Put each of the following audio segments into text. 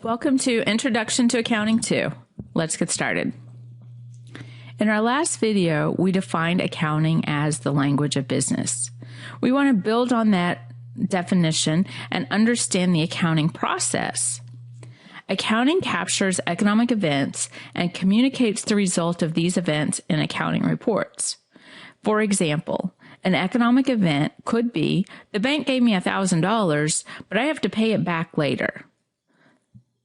Welcome to Introduction to Accounting 2. Let's get started. In our last video, we defined accounting as the language of business. We want to build on that definition and understand the accounting process. Accounting captures economic events and communicates the result of these events in accounting reports. For example, an economic event could be, the bank gave me $1,000, but I have to pay it back later.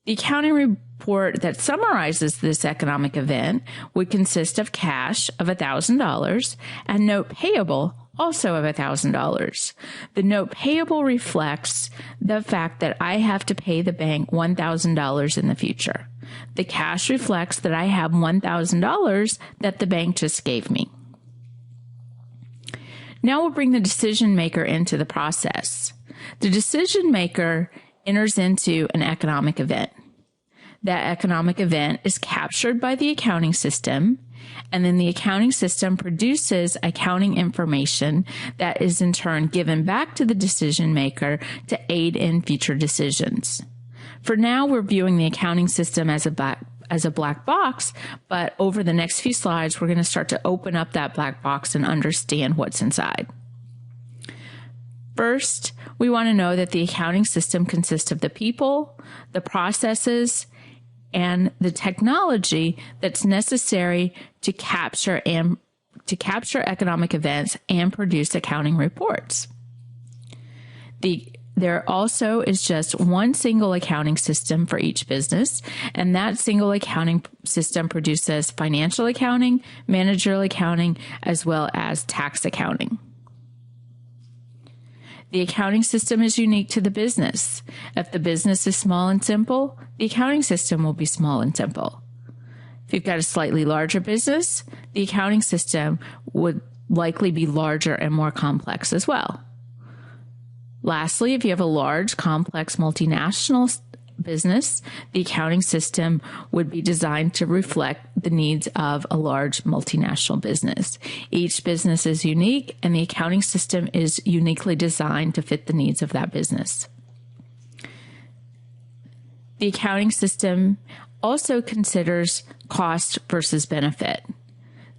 The accounting report that summarizes this economic event would consist of cash of $1,000 and note payable also of $1,000. The note payable reflects the fact that I have to pay the bank $1,000 in the future. The cash reflects that I have $1,000 that the bank just gave me. Now we'll bring the decision maker into the process. The decision maker enters into an economic event. That economic event is captured by the accounting system, and then the accounting system produces accounting information that is in turn given back to the decision maker to aid in future decisions. For now, we're viewing the accounting system as a black box, but over the next few slides, we're going to start to open up that black box and understand what's inside. First, we want to know that the accounting system consists of the people, the processes, and the technology that's necessary to capture economic events and produce accounting reports. There also is just one single accounting system for each business, and that single accounting system produces financial accounting, managerial accounting, as well as tax accounting. The accounting system is unique to the business. If the business is small and simple, the accounting system will be small and simple. If you've got a slightly larger business, the accounting system would likely be larger and more complex as well. Lastly, if you have a large, complex, multinational business, the accounting system would be designed to reflect the needs of a large multinational business. Each business is unique, and the accounting system is uniquely designed to fit the needs of that business. The accounting system also considers cost versus benefit.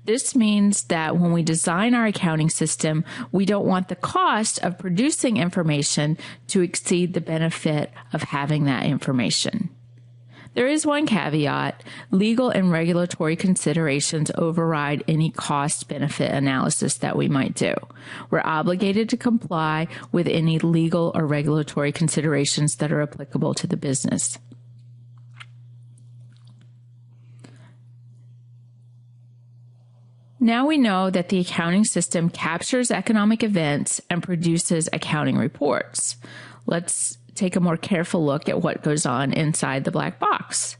This means that when we design our accounting system, we don't want the cost of producing information to exceed the benefit of having that information. There is one caveat: legal and regulatory considerations override any cost-benefit analysis that we might do. We're obligated to comply with any legal or regulatory considerations that are applicable to the business. Now we know that the accounting system captures economic events and produces accounting reports. Let's take a more careful look at what goes on inside the black box.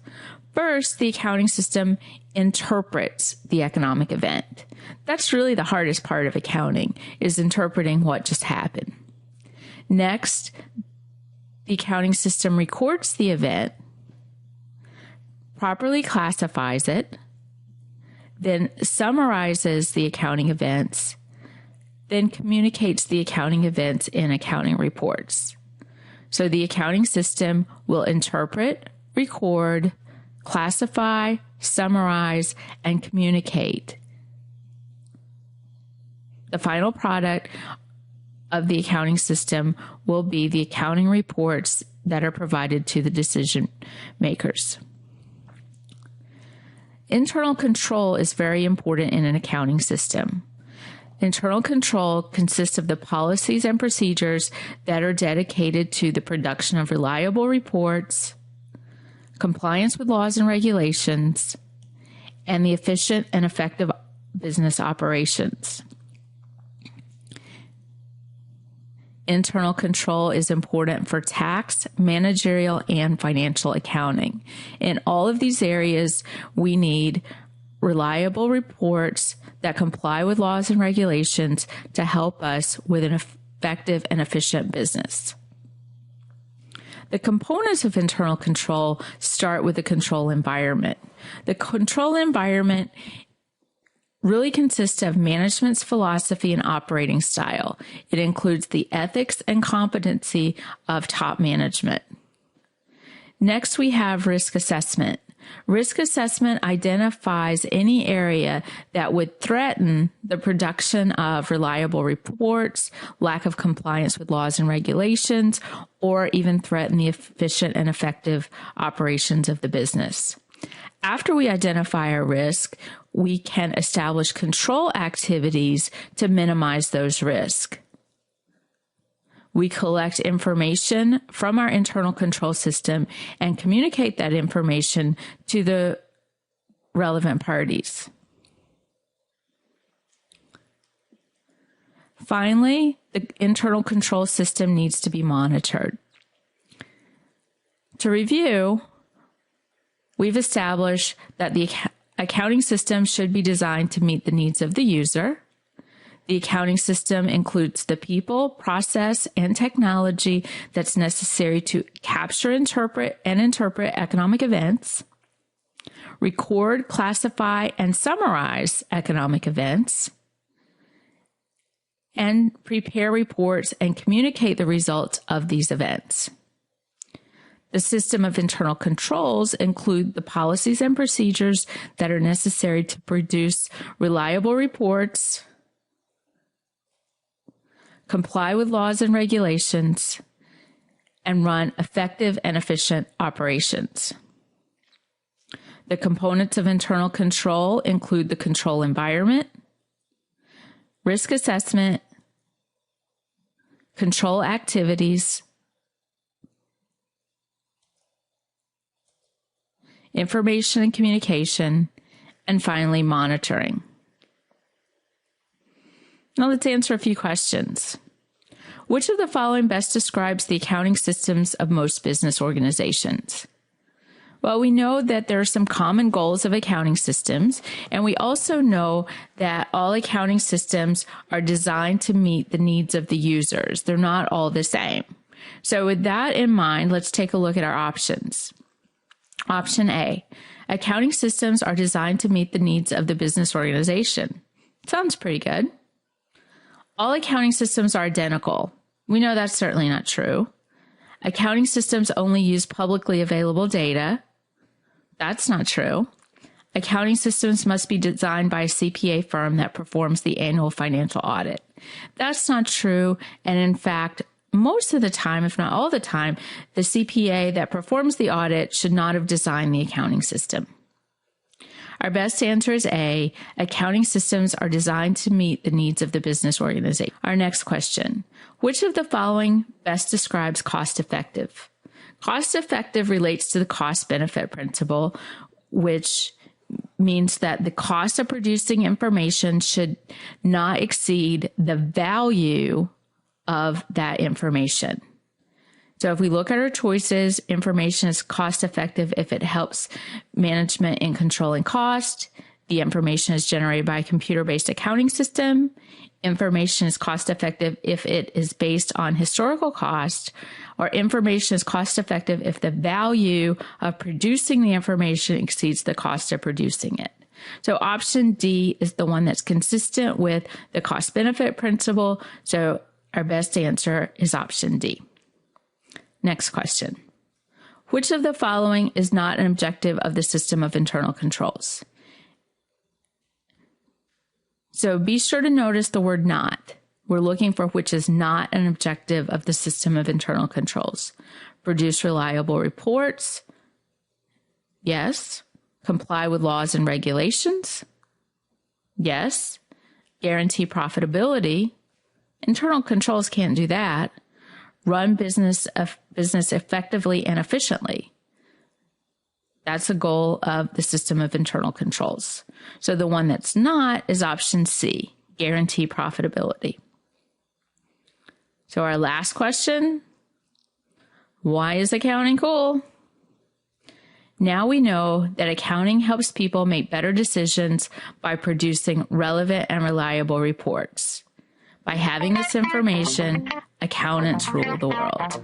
First, the accounting system interprets the economic event. That's really the hardest part of accounting, is interpreting what just happened. Next, the accounting system records the event, properly classifies it, then summarizes the accounting events, then communicates the accounting events in accounting reports. So the accounting system will interpret, record, classify, summarize, and communicate. The final product of the accounting system will be the accounting reports that are provided to the decision makers. Internal control is very important in an accounting system. Internal control consists of the policies and procedures that are dedicated to the production of reliable reports, compliance with laws and regulations, and the efficient and effective business operations. Internal control is important for tax, managerial, and financial accounting. In all of these areas, we need reliable reports that comply with laws and regulations to help us with an effective and efficient business. The components of internal control start with the control environment. The control environment really consists of management's philosophy and operating style. It includes the ethics and competency of top management. Next, we have risk assessment. Risk assessment identifies any area that would threaten the production of reliable reports, lack of compliance with laws and regulations, or even threaten the efficient and effective operations of the business. After we identify a risk, we can establish control activities to minimize those risks. We collect information from our internal control system and communicate that information to the relevant parties. Finally, the internal control system needs to be monitored. To review, we've established that the accounting system should be designed to meet the needs of the user. The accounting system includes the people, process, and technology that's necessary to capture, interpret economic events, record, classify, and summarize economic events, and prepare reports and communicate the results of these events. The system of internal controls include the policies and procedures that are necessary to produce reliable reports, comply with laws and regulations, and run effective and efficient operations. The components of internal control include the control environment, risk assessment, control activities, information and communication, and finally, monitoring. Now let's answer a few questions. Which of the following best describes the accounting systems of most business organizations? Well, we know that there are some common goals of accounting systems, and we also know that all accounting systems are designed to meet the needs of the users. They're not all the same. So with that in mind, let's take a look at our options. Option A, accounting systems are designed to meet the needs of the business organization. Sounds pretty good. All accounting systems are identical. We know that's certainly not true. Accounting systems only use publicly available data. That's not true. Accounting systems must be designed by a CPA firm that performs the annual financial audit. That's not true. And in fact, most of the time, if not all the time, the CPA that performs the audit should not have designed the accounting system. Our best answer is A, accounting systems are designed to meet the needs of the business organization. Our next question, which of the following best describes cost-effective? Cost-effective relates to the cost-benefit principle, which means that the cost of producing information should not exceed the value of that information. So if we look at our choices, information is cost effective if it helps management in controlling cost. The information is generated by a computer-based accounting system. Information is cost effective if it is based on historical cost, or information is cost effective if the value of producing the information exceeds the cost of producing it. So option D is the one that's consistent with the cost benefit principle. So our best answer is option D. Next question. Which of the following is not an objective of the system of internal controls? So be sure to notice the word not. We're looking for which is not an objective of the system of internal controls. Produce reliable reports. Yes. Comply with laws and regulations. Yes. Guarantee profitability. Internal controls can't do that. Run business effectively and efficiently. That's a goal of the system of internal controls. So the one that's not is option C, guarantee profitability. So our last question, why is accounting cool? Now we know that accounting helps people make better decisions by producing relevant and reliable reports. By having this information, accountants rule the world.